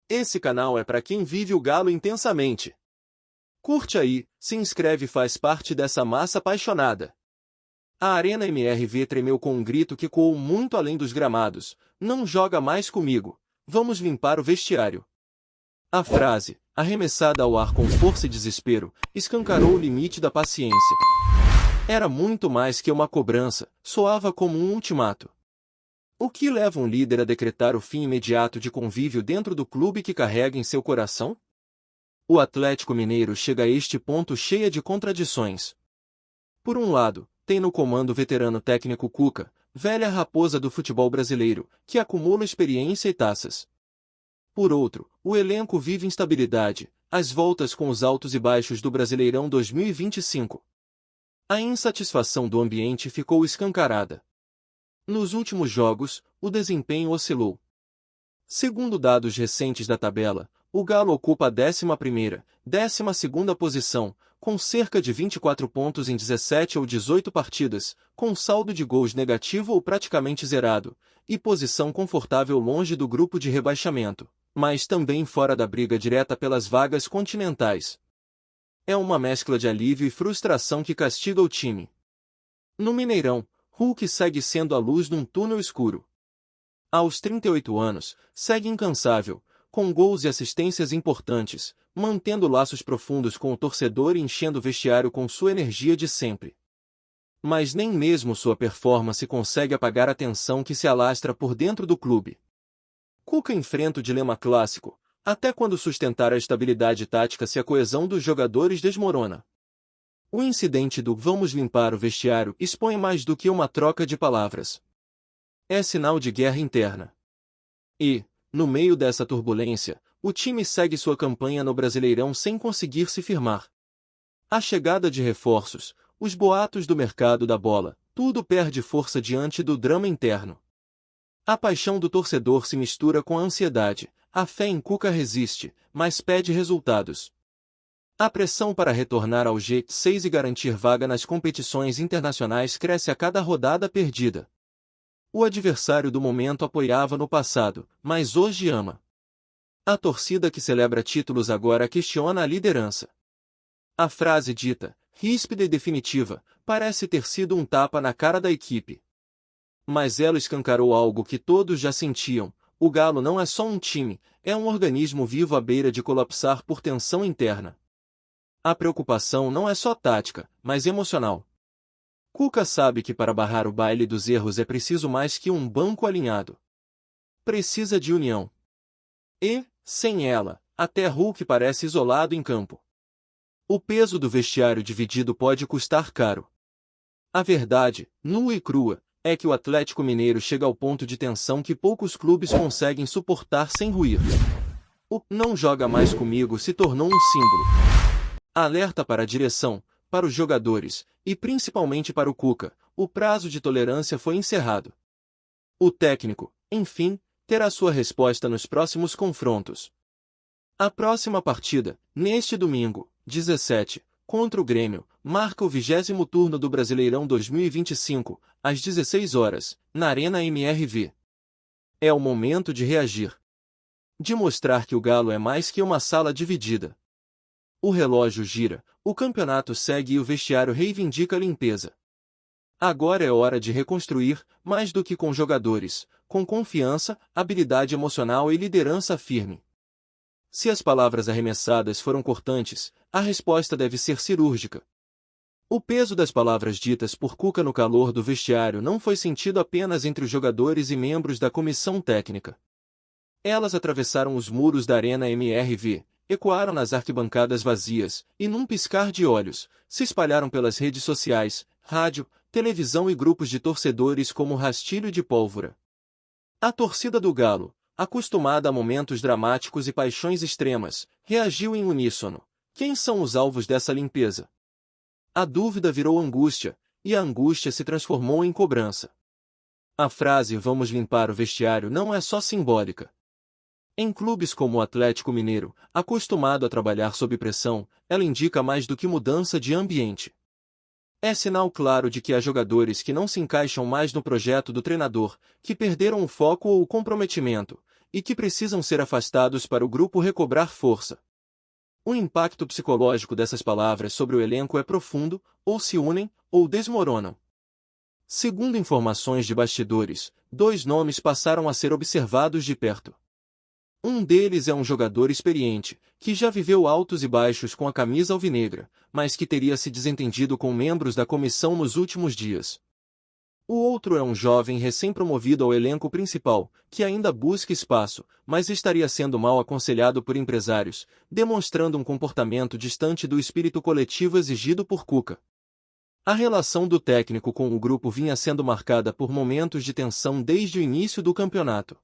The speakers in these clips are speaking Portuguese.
Esse canal é para quem vive o Galo intensamente. Curte aí, se inscreve e faz parte dessa massa apaixonada. A Arena MRV tremeu com um grito que ecoou muito além dos gramados. Não joga mais comigo. Vamos limpar o vestiário. A frase, arremessada ao ar com força e desespero, escancarou o limite da paciência. Era muito mais que uma cobrança, soava como um ultimato. O que leva um líder a decretar o fim imediato de convívio dentro do clube que carrega em seu coração? O Atlético Mineiro chega a este ponto cheia de contradições. Por um lado, tem no comando o veterano técnico Cuca, velha raposa do futebol brasileiro, que acumula experiência e taças. Por outro, o elenco vive instabilidade, às voltas com os altos e baixos do Brasileirão 2025. A insatisfação do ambiente ficou escancarada. Nos últimos jogos, o desempenho oscilou. Segundo dados recentes da tabela, o Galo ocupa a 11ª, 12ª posição, com cerca de 24 pontos em 17 ou 18 partidas, com saldo de gols negativo ou praticamente zerado, e posição confortável longe do grupo de rebaixamento, mas também fora da briga direta pelas vagas continentais. É uma mescla de alívio e frustração que castiga o time. No Mineirão, Hulk segue sendo a luz num túnel escuro. Aos 38 anos, segue incansável, com gols e assistências importantes, mantendo laços profundos com o torcedor e enchendo o vestiário com sua energia de sempre. Mas nem mesmo sua performance consegue apagar a tensão que se alastra por dentro do clube. Cuca enfrenta o dilema clássico: até quando sustentar a estabilidade tática se a coesão dos jogadores desmorona? O incidente do "vamos limpar o vestiário" expõe mais do que uma troca de palavras. É sinal de guerra interna. E, no meio dessa turbulência, o time segue sua campanha no Brasileirão sem conseguir se firmar. A chegada de reforços, os boatos do mercado da bola, tudo perde força diante do drama interno. A paixão do torcedor se mistura com a ansiedade, a fé em Cuca resiste, mas pede resultados. A pressão para retornar ao G6 e garantir vaga nas competições internacionais cresce a cada rodada perdida. O adversário do momento apoiava no passado, mas hoje ama. A torcida que celebra títulos agora questiona a liderança. A frase dita, ríspida e definitiva, parece ter sido um tapa na cara da equipe. Mas ela escancarou algo que todos já sentiam: o Galo não é só um time, é um organismo vivo à beira de colapsar por tensão interna. A preocupação não é só tática, mas emocional. Cuca sabe que para barrar o baile dos erros é preciso mais que um banco alinhado. Precisa de união. E, sem ela, até Hulk parece isolado em campo. O peso do vestiário dividido pode custar caro. A verdade, nua e crua, é que o Atlético Mineiro chega ao ponto de tensão que poucos clubes conseguem suportar sem ruir. O "não joga mais comigo" se tornou um símbolo. Alerta para a direção, para os jogadores, e principalmente para o Cuca: o prazo de tolerância foi encerrado. O técnico, enfim, terá sua resposta nos próximos confrontos. A próxima partida, neste domingo, 17, contra o Grêmio, marca o 20º turno do Brasileirão 2025, às 16 horas, na Arena MRV. É o momento de reagir. De mostrar que o Galo é mais que uma sala dividida. O relógio gira, o campeonato segue e o vestiário reivindica a limpeza. Agora é hora de reconstruir, mais do que com jogadores, com confiança, habilidade emocional e liderança firme. Se as palavras arremessadas foram cortantes, a resposta deve ser cirúrgica. O peso das palavras ditas por Cuca no calor do vestiário não foi sentido apenas entre os jogadores e membros da comissão técnica. Elas atravessaram os muros da Arena MRV, ecoaram nas arquibancadas vazias, e num piscar de olhos, se espalharam pelas redes sociais, rádio, televisão e grupos de torcedores como rastilho de pólvora. A torcida do Galo, acostumada a momentos dramáticos e paixões extremas, reagiu em uníssono. Quem são os alvos dessa limpeza? A dúvida virou angústia, e a angústia se transformou em cobrança. A frase "vamos limpar o vestiário" não é só simbólica. Em clubes como o Atlético Mineiro, acostumado a trabalhar sob pressão, ela indica mais do que mudança de ambiente. É sinal claro de que há jogadores que não se encaixam mais no projeto do treinador, que perderam o foco ou o comprometimento, e que precisam ser afastados para o grupo recobrar força. O impacto psicológico dessas palavras sobre o elenco é profundo, ou se unem, ou desmoronam. Segundo informações de bastidores, 2 nomes passaram a ser observados de perto. Um deles é um jogador experiente, que já viveu altos e baixos com a camisa alvinegra, mas que teria se desentendido com membros da comissão nos últimos dias. O outro é um jovem recém-promovido ao elenco principal, que ainda busca espaço, mas estaria sendo mal aconselhado por empresários, demonstrando um comportamento distante do espírito coletivo exigido por Cuca. A relação do técnico com o grupo vinha sendo marcada por momentos de tensão desde o início do campeonato.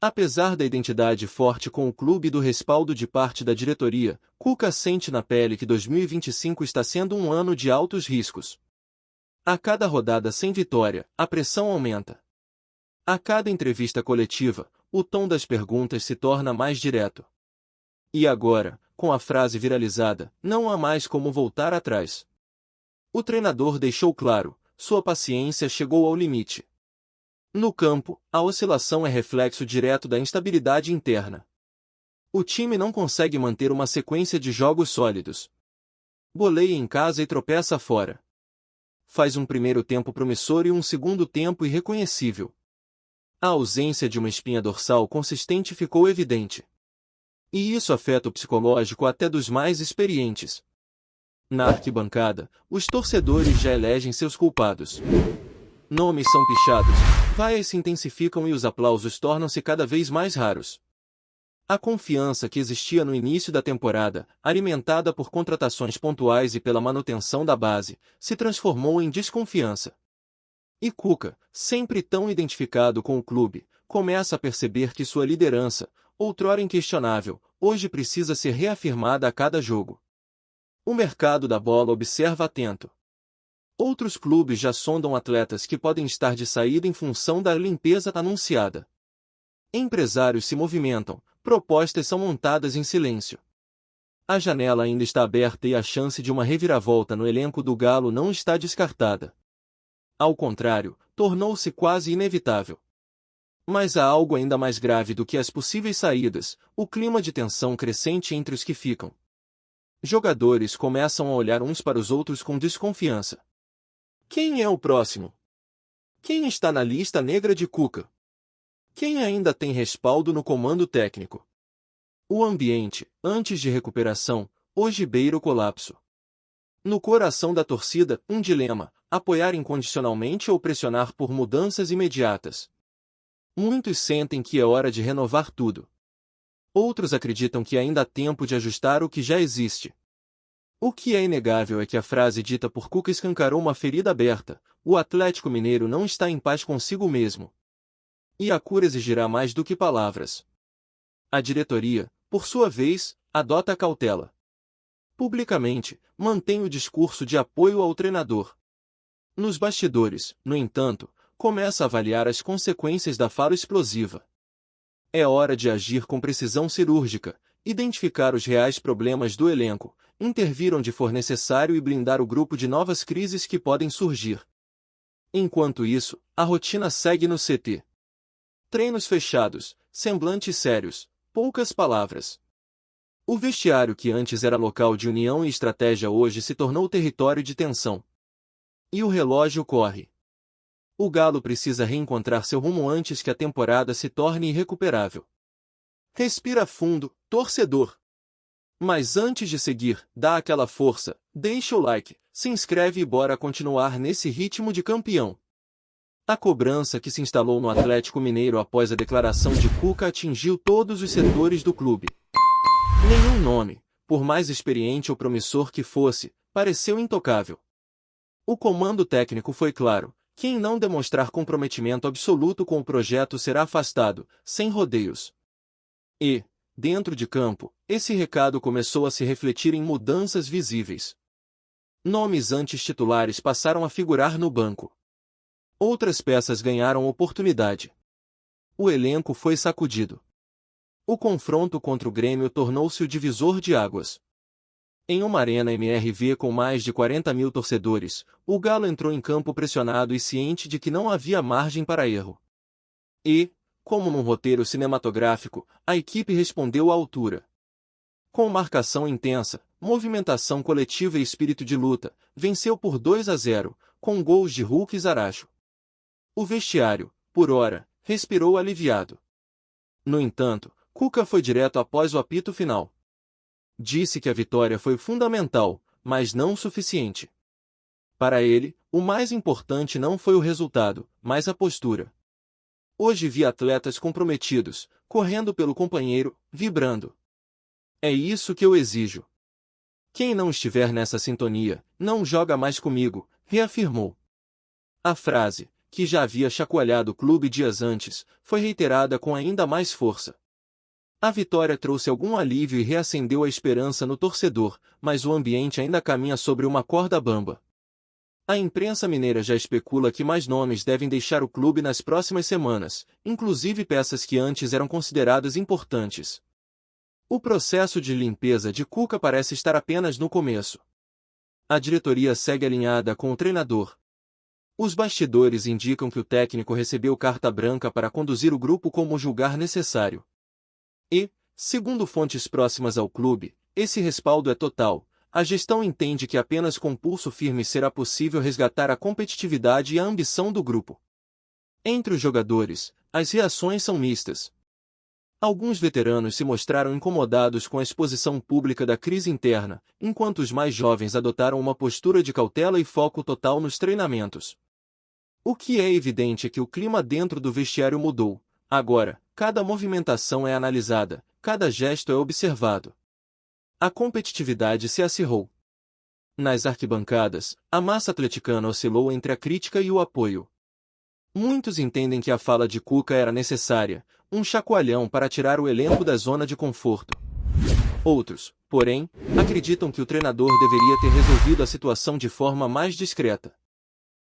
Apesar da identidade forte com o clube e do respaldo de parte da diretoria, Cuca sente na pele que 2025 está sendo um ano de altos riscos. A cada rodada sem vitória, a pressão aumenta. A cada entrevista coletiva, o tom das perguntas se torna mais direto. E agora, com a frase viralizada, não há mais como voltar atrás. O treinador deixou claro, sua paciência chegou ao limite. No campo, a oscilação é reflexo direto da instabilidade interna. O time não consegue manter uma sequência de jogos sólidos. Goleia em casa e tropeça fora. Faz um primeiro tempo promissor e um segundo tempo irreconhecível. A ausência de uma espinha dorsal consistente ficou evidente. E isso afeta o psicológico até dos mais experientes. Na arquibancada, os torcedores já elegem seus culpados. Nomes são pichados, vaias se intensificam e os aplausos tornam-se cada vez mais raros. A confiança que existia no início da temporada, alimentada por contratações pontuais e pela manutenção da base, se transformou em desconfiança. E Cuca, sempre tão identificado com o clube, começa a perceber que sua liderança, outrora inquestionável, hoje precisa ser reafirmada a cada jogo. O mercado da bola observa atento. Outros clubes já sondam atletas que podem estar de saída em função da limpeza anunciada. Empresários se movimentam, propostas são montadas em silêncio. A janela ainda está aberta e a chance de uma reviravolta no elenco do Galo não está descartada. Ao contrário, tornou-se quase inevitável. Mas há algo ainda mais grave do que as possíveis saídas, o clima de tensão crescente entre os que ficam. Jogadores começam a olhar uns para os outros com desconfiança. Quem é o próximo? Quem está na lista negra de Cuca? Quem ainda tem respaldo no comando técnico? O ambiente, antes de recuperação, hoje beira o colapso. No coração da torcida, um dilema: apoiar incondicionalmente ou pressionar por mudanças imediatas. Muitos sentem que é hora de renovar tudo. Outros acreditam que ainda há tempo de ajustar o que já existe. O que é inegável é que a frase dita por Cuca escancarou uma ferida aberta: o Atlético Mineiro não está em paz consigo mesmo. E a cura exigirá mais do que palavras. A diretoria, por sua vez, adota a cautela. Publicamente, mantém o discurso de apoio ao treinador. Nos bastidores, no entanto, começa a avaliar as consequências da fala explosiva. É hora de agir com precisão cirúrgica, identificar os reais problemas do elenco, intervir onde for necessário e blindar o grupo de novas crises que podem surgir. Enquanto isso, a rotina segue no CT. Treinos fechados, semblantes sérios, poucas palavras. O vestiário que antes era local de união e estratégia hoje se tornou território de tensão. E o relógio corre. O Galo precisa reencontrar seu rumo antes que a temporada se torne irrecuperável. Respira fundo, torcedor. Mas antes de seguir, dá aquela força, deixa o like, se inscreve e bora continuar nesse ritmo de campeão. A cobrança que se instalou no Atlético Mineiro após a declaração de Cuca atingiu todos os setores do clube. Nenhum nome, por mais experiente ou promissor que fosse, pareceu intocável. O comando técnico foi claro: quem não demonstrar comprometimento absoluto com o projeto será afastado, sem rodeios. E, dentro de campo, esse recado começou a se refletir em mudanças visíveis. Nomes antes titulares passaram a figurar no banco. Outras peças ganharam oportunidade. O elenco foi sacudido. O confronto contra o Grêmio tornou-se o divisor de águas. Em uma arena MRV com mais de 40 mil torcedores, o Galo entrou em campo pressionado e ciente de que não havia margem para erro. E, como num roteiro cinematográfico, a equipe respondeu à altura. Com marcação intensa, movimentação coletiva e espírito de luta, venceu por 2-0, com gols de Hulk e Zaracho. O vestiário, por ora, respirou aliviado. No entanto, Cuca foi direto após o apito final. Disse que a vitória foi fundamental, mas não suficiente. Para ele, o mais importante não foi o resultado, mas a postura. Hoje vi atletas comprometidos, correndo pelo companheiro, vibrando. É isso que eu exijo. Quem não estiver nessa sintonia, não joga mais comigo, reafirmou. A frase, que já havia chacoalhado o clube dias antes, foi reiterada com ainda mais força. A vitória trouxe algum alívio e reacendeu a esperança no torcedor, mas o ambiente ainda caminha sobre uma corda bamba. A imprensa mineira já especula que mais nomes devem deixar o clube nas próximas semanas, inclusive peças que antes eram consideradas importantes. O processo de limpeza de Cuca parece estar apenas no começo. A diretoria segue alinhada com o treinador. Os bastidores indicam que o técnico recebeu carta branca para conduzir o grupo como julgar necessário. E, segundo fontes próximas ao clube, esse respaldo é total. A gestão entende que apenas com pulso firme será possível resgatar a competitividade e a ambição do grupo. Entre os jogadores, as reações são mistas. Alguns veteranos se mostraram incomodados com a exposição pública da crise interna, enquanto os mais jovens adotaram uma postura de cautela e foco total nos treinamentos. O que é evidente é que o clima dentro do vestiário mudou. Agora, cada movimentação é analisada, cada gesto é observado. A competitividade se acirrou. Nas arquibancadas, a massa atleticana oscilou entre a crítica e o apoio. Muitos entendem que a fala de Cuca era necessária, um chacoalhão para tirar o elenco da zona de conforto. Outros, porém, acreditam que o treinador deveria ter resolvido a situação de forma mais discreta.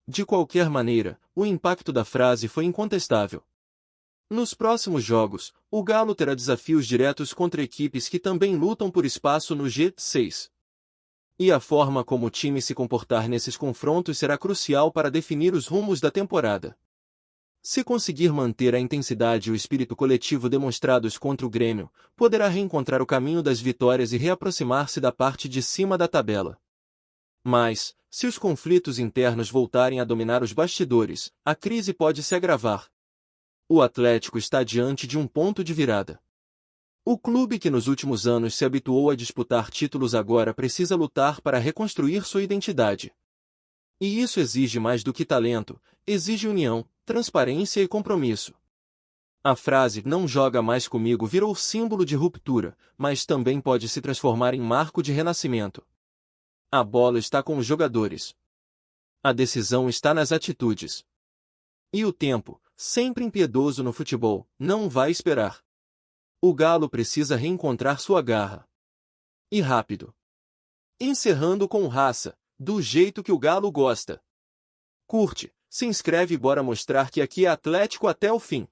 De qualquer maneira, o impacto da frase foi incontestável. Nos próximos jogos, o Galo terá desafios diretos contra equipes que também lutam por espaço no G6. E a forma como o time se comportar nesses confrontos será crucial para definir os rumos da temporada. Se conseguir manter a intensidade e o espírito coletivo demonstrados contra o Grêmio, poderá reencontrar o caminho das vitórias e reaproximar-se da parte de cima da tabela. Mas, se os conflitos internos voltarem a dominar os bastidores, a crise pode se agravar. O Atlético está diante de um ponto de virada. O clube que nos últimos anos se habituou a disputar títulos agora precisa lutar para reconstruir sua identidade. E isso exige mais do que talento, exige união, transparência e compromisso. A frase "não joga mais comigo" virou símbolo de ruptura, mas também pode se transformar em marco de renascimento. A bola está com os jogadores. A decisão está nas atitudes. E o tempo, sempre impiedoso no futebol, não vai esperar. O Galo precisa reencontrar sua garra. E rápido. Encerrando com raça, do jeito que o Galo gosta. Curte, se inscreve e bora mostrar que aqui é Atlético até o fim.